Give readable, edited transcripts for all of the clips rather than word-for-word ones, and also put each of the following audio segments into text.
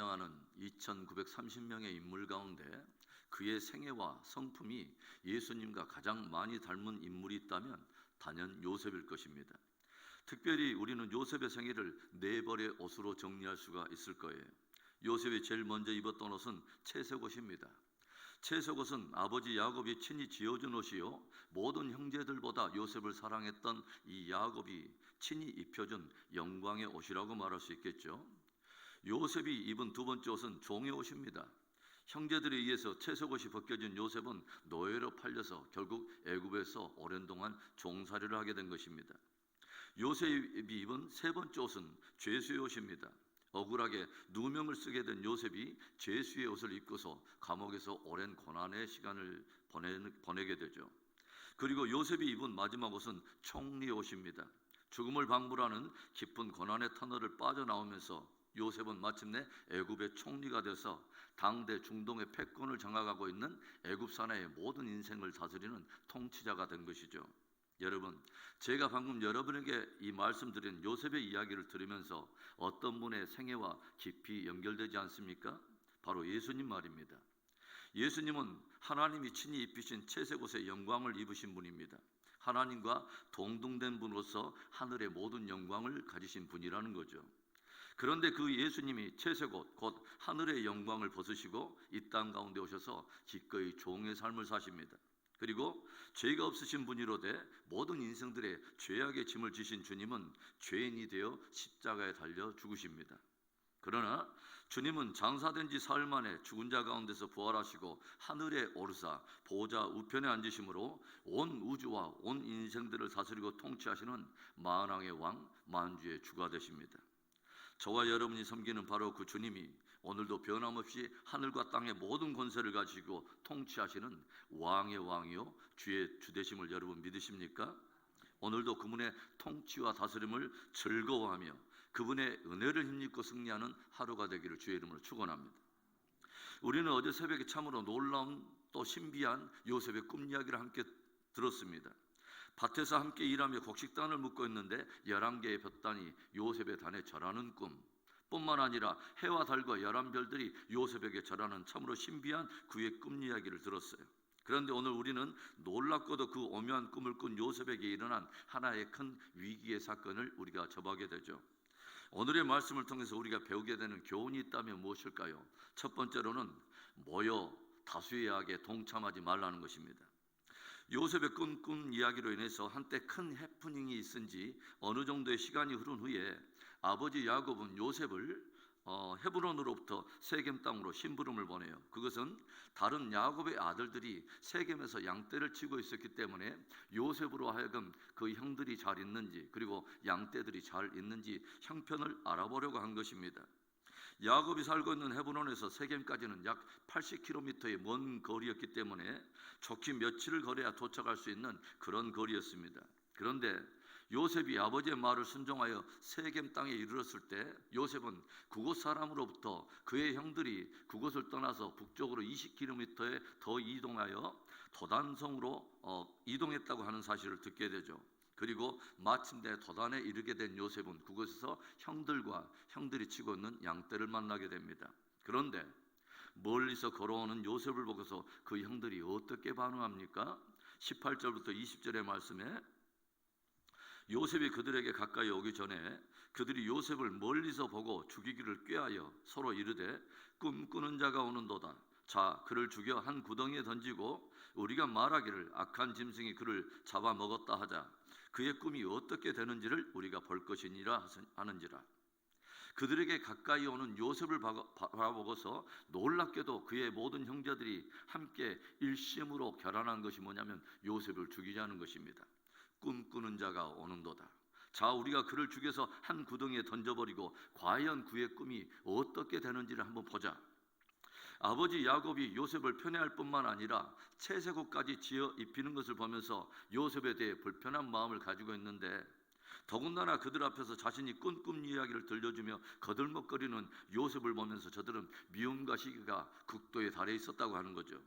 찬양하는 2930명의 인물 가운데 그의 생애와 성품이 예수님과 가장 많이 닮은 인물이 있다면 단연 요셉일 것입니다. 특별히 우리는 요셉의 생애를 네 벌의 옷으로 정리할 수가 있을 거예요. 요셉이 제일 먼저 입었던 옷은 채색 옷입니다. 채색 옷은 아버지 야곱이 친히 지어준 옷이요, 모든 형제들보다 요셉을 사랑했던 이 야곱이 친히 입혀준 영광의 옷이라고 말할 수 있겠죠. 요셉이 입은 두 번째 옷은 종의 옷입니다. 형제들에 의해서 채색 옷이 벗겨진 요셉은 노예로 팔려서 결국 애굽에서 오랜 동안 종살이를 하게 된 것입니다. 요셉이 입은 세 번째 옷은 죄수의 옷입니다. 억울하게 누명을 쓰게 된 요셉이 죄수의 옷을 입고서 감옥에서 오랜 고난의 시간을 보내게 되죠. 그리고 요셉이 입은 마지막 옷은 총리의 옷입니다. 죽음을 방불하는 깊은 고난의 터널을 빠져나오면서 요셉은 마침내 애굽의 총리가 돼서 당대 중동의 패권을 장악하고 있는 애굽 사내의 모든 인생을 다스리는 통치자가 된 것이죠. 여러분, 제가 방금 여러분에게 이 말씀드린 요셉의 이야기를 들으면서 어떤 분의 생애와 깊이 연결되지 않습니까? 바로 예수님 말입니다. 예수님은 하나님이 친히 입히신 채색 옷의 영광을 입으신 분입니다. 하나님과 동등된 분으로서 하늘의 모든 영광을 가지신 분이라는 거죠. 그런데 그 예수님이 채색 옷, 곧 하늘의 영광을 벗으시고 이 땅 가운데 오셔서 기꺼이 종의 삶을 사십니다. 그리고 죄가 없으신 분이로되 모든 인생들의 죄악의 짐을 지신 주님은 죄인이 되어 십자가에 달려 죽으십니다. 그러나 주님은 장사된 지 사흘 만에 죽은 자 가운데서 부활하시고 하늘에 오르사 보좌 우편에 앉으심으로 온 우주와 온 인생들을 다스리고 통치하시는 만왕의 왕, 만주의 주가 되십니다. 저와 여러분이 섬기는 바로 그 주님이 오늘도 변함없이 하늘과 땅의 모든 권세를 가지고 통치하시는 왕의 왕이요 주의 주 되심을 여러분 믿으십니까? 오늘도 그분의 통치와 다스림을 즐거워하며 그분의 은혜를 힘입고 승리하는 하루가 되기를 주의 이름으로 축원합니다. 우리는 어제 새벽에 참으로 놀라운 또 신비한 요셉의 꿈 이야기를 함께 들었습니다. 밭에서 함께 일하며 곡식단을 묶고 있는데 11개의 볕단이 요셉의 단에 절하는 꿈, 뿐만 아니라 해와 달과 11별들이 요셉에게 절하는 참으로 신비한 그의 꿈 이야기를 들었어요. 그런데 오늘 우리는 놀랍고도 그 오묘한 꿈을 꾼 요셉에게 일어난 하나의 큰 위기의 사건을 우리가 접하게 되죠. 오늘의 말씀을 통해서 우리가 배우게 되는 교훈이 있다면 무엇일까요? 첫 번째로는 모여 다수의 악에 동참하지 말라는 것입니다. 요셉의 꿈 이야기로 인해서 한때 큰 해프닝이 있은 지 어느 정도의 시간이 흐른 후에 아버지 야곱은 요셉을 헤브론으로부터 세겜 땅으로 심부름을 보내요. 그것은 다른 야곱의 아들들이 세겜에서 양떼를 치고 있었기 때문에 요셉으로 하여금 그 형들이 잘 있는지, 그리고 양떼들이 잘 있는지 형편을 알아보려고 한 것입니다. 야곱이 살고 있는 헤브론에서 세겜까지는 약 80km의 먼 거리였기 때문에 좋게 며칠을 걸어야 도착할 수 있는 그런 거리였습니다. 그런데 요셉이 아버지의 말을 순종하여 세겜 땅에 이르렀을 때 요셉은 그곳 사람으로부터 그의 형들이 그곳을 떠나서 북쪽으로 20km에 더 이동하여 도단성으로 이동했다고 하는 사실을 듣게 되죠. 그리고 마침내 도단에 이르게 된 요셉은 그곳에서 형들이 치고 있는 양떼를 만나게 됩니다. 그런데 멀리서 걸어오는 요셉을 보고서 그 형들이 어떻게 반응합니까? 18절부터 20절의 말씀에 요셉이 그들에게 가까이 오기 전에 그들이 요셉을 멀리서 보고 죽이기를 꾀하여 서로 이르되 꿈꾸는 자가 오는도다. 자, 그를 죽여 한 구덩이에 던지고 우리가 말하기를 악한 짐승이 그를 잡아먹었다 하자. 그의 꿈이 어떻게 되는지를 우리가 볼 것이니라 하는지라. 그들에게 가까이 오는 요셉을 바라보고서 놀랍게도 그의 모든 형제들이 함께 일심으로 결단한 것이 뭐냐면 요셉을 죽이자는 것입니다. 꿈꾸는 자가 오는도다. 자, 우리가 그를 죽여서 한 구덩이에 던져버리고 과연 그의 꿈이 어떻게 되는지를 한번 보자. 아버지 야곱이 요셉을 편애할 뿐만 아니라 채색옷까지 지어 입히는 것을 보면서 요셉에 대해 불편한 마음을 가지고 있는데, 더군다나 그들 앞에서 자신이 꾼 꿈 이야기를 들려주며 거들먹거리는 요셉을 보면서 저들은 미움과 시기가 극도에 달해 있었다고 하는 거죠.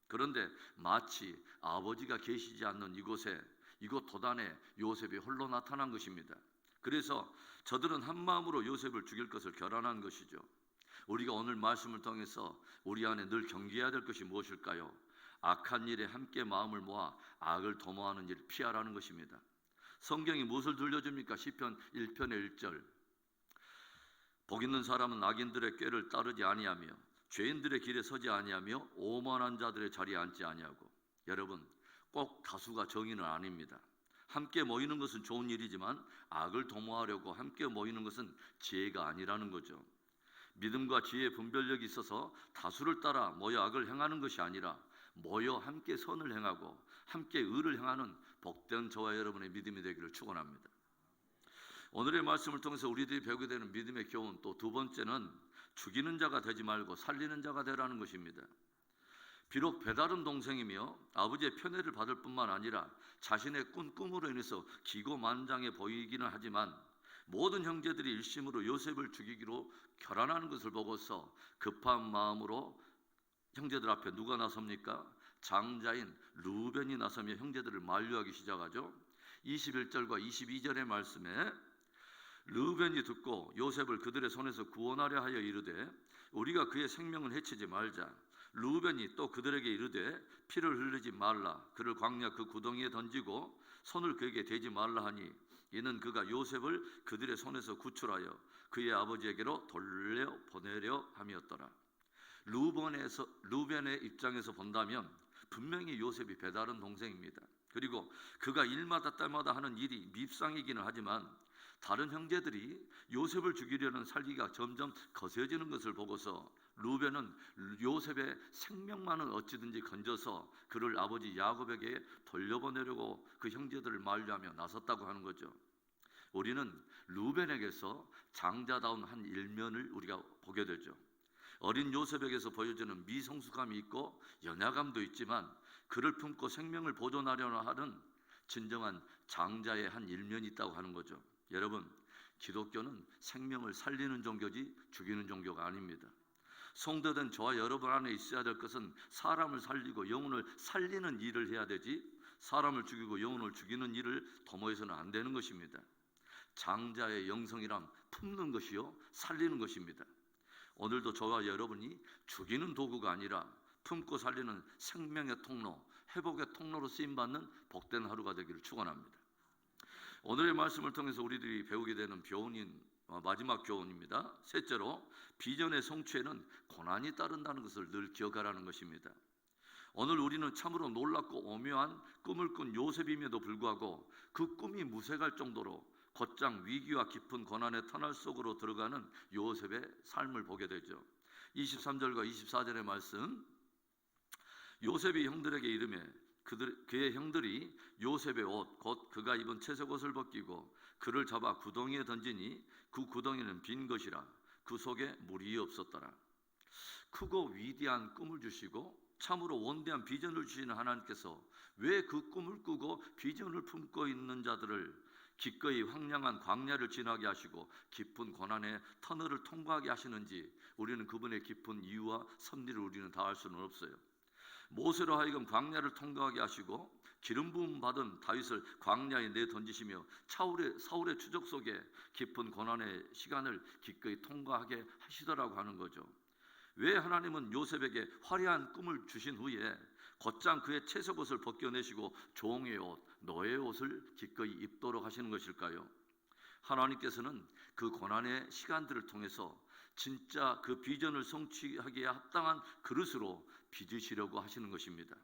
그런데 마치 아버지가 계시지 않는 이곳 도단에 요셉이 홀로 나타난 것입니다. 그래서 저들은 한 마음으로 요셉을 죽일 것을 결단한 것이죠. 우리가 오늘 말씀을 통해서 우리 안에 늘 경계해야 될 것이 무엇일까요? 악한 일에 함께 마음을 모아 악을 도모하는 일을 피하라는 것입니다. 성경이 무엇을 들려줍니까? 시편 1편의 1절, 복 있는 사람은 악인들의 꾀를 따르지 아니하며 죄인들의 길에 서지 아니하며 오만한 자들의 자리에 앉지 아니하고. 여러분, 꼭 다수가 정의는 아닙니다. 함께 모이는 것은 좋은 일이지만 악을 도모하려고 함께 모이는 것은 지혜가 아니라는 거죠. 믿음과 지혜의 분별력이 있어서 다수를 따라 모여 악을 행하는 것이 아니라 모여 함께 선을 행하고 함께 의를 행하는 복된 저와 여러분의 믿음이 되기를 축원합니다. 오늘의 말씀을 통해서 우리들이 배우게 되는 믿음의 교훈, 또 두 번째는 죽이는 자가 되지 말고 살리는 자가 되라는 것입니다. 비록 배다른 동생이며 아버지의 편애를 받을 뿐만 아니라 자신의 꿈으로 인해서 기고만장해 보이기는 하지만 모든 형제들이 일심으로 요셉을 죽이기로 결단하는 것을 보고서 급한 마음으로 형제들 앞에 누가 나섭니까? 장자인 루벤이 나서며 형제들을 만류하기 시작하죠. 21절과 22절의 말씀에 루벤이 듣고 요셉을 그들의 손에서 구원하려 하여 이르되 우리가 그의 생명을 해치지 말자. 루벤이 또 그들에게 이르되 피를 흘리지 말라. 그를 광야 그 구덩이에 던지고 손을 그에게 대지 말라 하니 이는 그가 요셉을 그들의 손에서 구출하여 그의 아버지에게로 돌려보내려 함이었더라. 루벤의 입장에서 본다면 분명히 요셉이 배다른 동생입니다. 그리고 그가 일마다 때마다 하는 일이 밉상이기는 하지만 다른 형제들이 요셉을 죽이려는 살기가 점점 거세지는 것을 보고서 루벤은 요셉의 생명만은 어찌든지 건져서 그를 아버지 야곱에게 돌려보내려고 그 형제들을 만류하며 나섰다고 하는 거죠. 우리는 루벤에게서 장자다운 한 일면을 우리가 보게 되죠. 어린 요셉에게서 보여지는 미성숙함이 있고 연약함도 있지만 그를 품고 생명을 보존하려는 하는 진정한 장자의 한 일면이 있다고 하는 거죠. 여러분, 기독교는 생명을 살리는 종교지 죽이는 종교가 아닙니다. 성도된 저와 여러분 안에 있어야 될 것은 사람을 살리고 영혼을 살리는 일을 해야 되지 사람을 죽이고 영혼을 죽이는 일을 도모해서는 안 되는 것입니다. 장자의 영성이란 품는 것이요 살리는 것입니다. 오늘도 저와 여러분이 죽이는 도구가 아니라 품고 살리는 생명의 통로, 회복의 통로로 쓰임받는 복된 하루가 되기를 축원합니다. 오늘의 말씀을 통해서 우리들이 배우게 되는 교훈인 마지막 교훈입니다. 셋째로, 비전의 성취에는 고난이 따른다는 것을 늘 기억하라는 것입니다. 오늘 우리는 참으로 놀랍고 오묘한 꿈을 꾼 요셉임에도 불구하고 그 꿈이 무색할 정도로 곧장 위기와 깊은 고난의 터널 속으로 들어가는 요셉의 삶을 보게 되죠. 23절과 24절의 말씀, 요셉이 형들에게 이르매 그의 형들이 요셉의 옷 곧 그가 입은 채색 옷을 벗기고 그를 잡아 구덩이에 던지니 그 구덩이는 빈 것이라 그 속에 물이 없었더라. 크고 위대한 꿈을 주시고 참으로 원대한 비전을 주시는 하나님께서 왜 그 꿈을 꾸고 비전을 품고 있는 자들을 기꺼이 황량한 광야를 지나게 하시고 깊은 고난의 터널을 통과하게 하시는지 우리는 그분의 깊은 이유와 섭리를 우리는 다 알 수는 없어요. 모세로 하여금 광야를 통과하게 하시고 기름 부음 받은 다윗을 광야에 내던지시며 사울의 추적 속에 깊은 고난의 시간을 기꺼이 통과하게 하시더라고 하는 거죠. 왜 하나님은 요셉에게 화려한 꿈을 주신 후에 곧장 그의 채색 옷을 벗겨내시고 종의 옷, 노예의 옷을 기꺼이 입도록 하시는 것일까요? 하나님께서는 그 고난의 시간들을 통해서 진짜 그 비전을 성취하기에 합당한 그릇으로 빚으시려고 하시는 것입니다.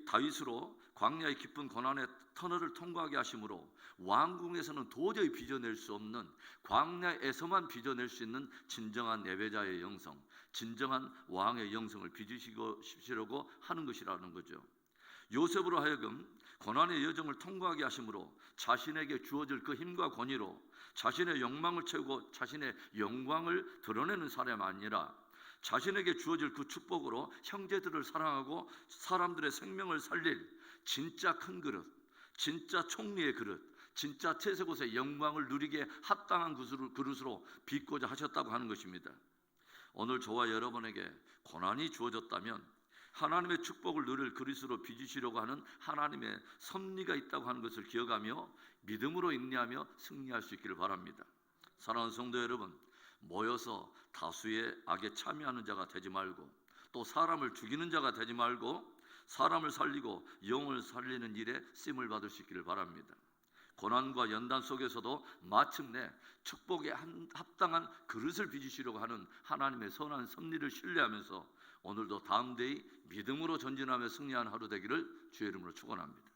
다윗으로 광야의 깊은 고난의 터널을 통과하게 하심으로 왕궁에서는 도저히 빚어낼 수 없는 광야에서만 빚어낼 수 있는 진정한 예배자의 영성, 진정한 왕의 영성을 빚으시려고 하는 것이라는 거죠. 요셉으로 하여금 고난의 여정을 통과하게 하심으로 자신에게 주어질 그 힘과 권위로 자신의 욕망을 채우고 자신의 영광을 드러내는 사람이 아니라 자신에게 주어질 그 축복으로 형제들을 사랑하고 사람들의 생명을 살릴 진짜 큰 그릇, 진짜 총리의 그릇, 진짜 채색옷의 영광을 누리게 합당한 그릇으로 빚고자 하셨다고 하는 것입니다. 오늘 저와 여러분에게 고난이 주어졌다면 하나님의 축복을 누릴 그릇으로 빚으시려고 하는 하나님의 섭리가 있다고 하는 것을 기억하며 믿음으로 인내하며 승리할 수 있기를 바랍니다. 사랑하는 성도 여러분, 모여서 다수의 악에 참여하는 자가 되지 말고, 또 사람을 죽이는 자가 되지 말고, 사람을 살리고 영을 살리는 일에 쓰임을 받을 수 있기를 바랍니다. 고난과 연단 속에서도 마침내 축복에 합당한 그릇을 빚으시려고 하는 하나님의 선한 섭리를 신뢰하면서 오늘도 다음 데이 믿음으로 전진하며 승리하는 하루 되기를 주의 이름으로 축원합니다.